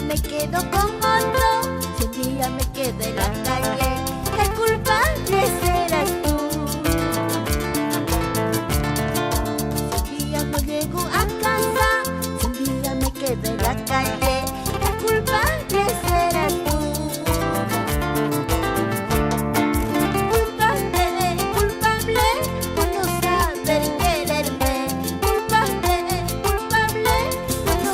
Me quedo con otro, si un día me quedo en la calle, el culpable serás tú. Si un día no llego a casa, si un día me quedo en la calle, el culpable serás tú. Culpable, culpable, por no saber quererme. Culpable, culpable, por no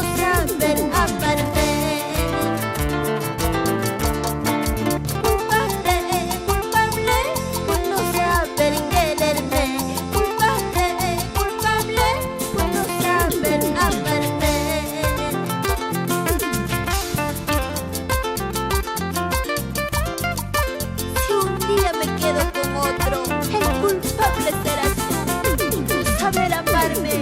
saber amarme. Si un día me quedo con otro, el culpable serás tú, por no saber amarme.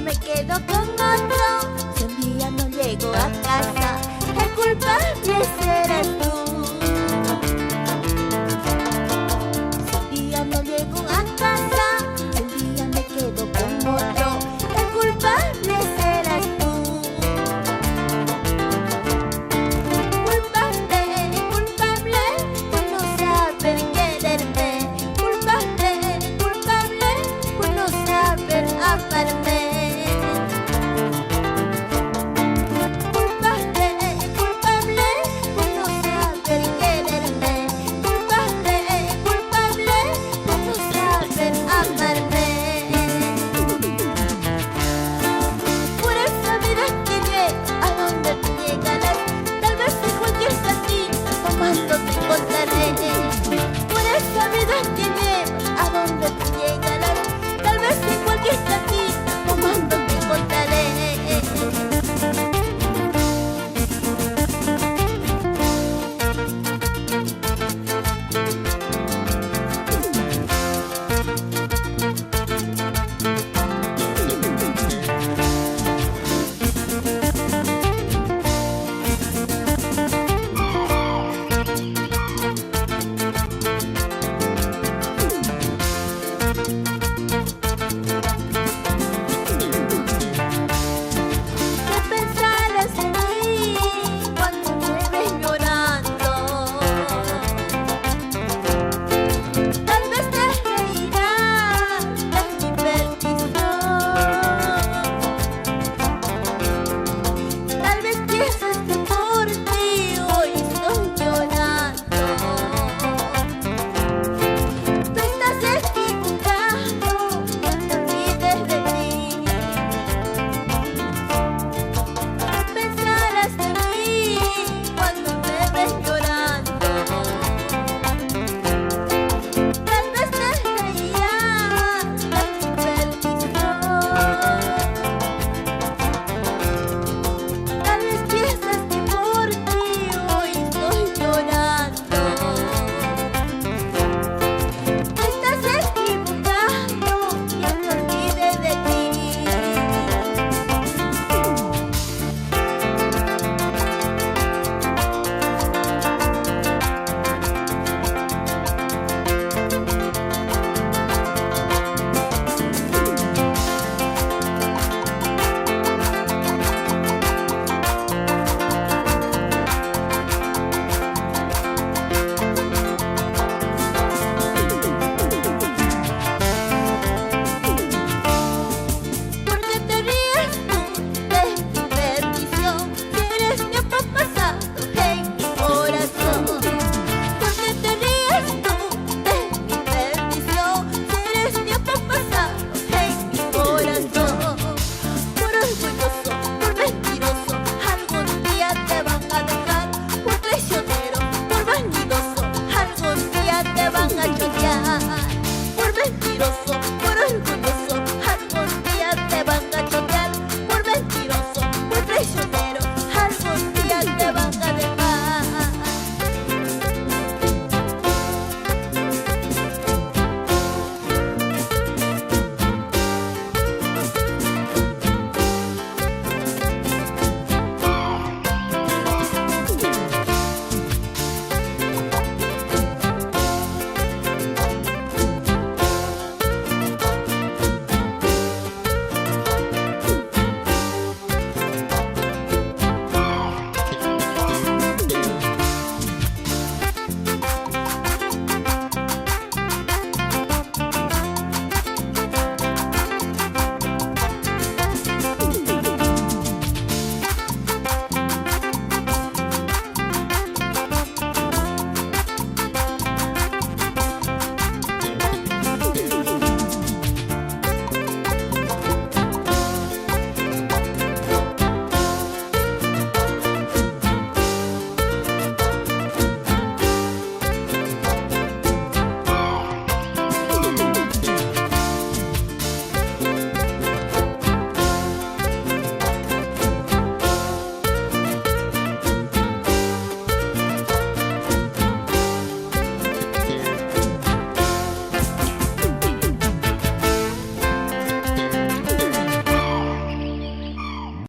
Me quedo con otro, si un día no llego a casa, el culpable serás tú.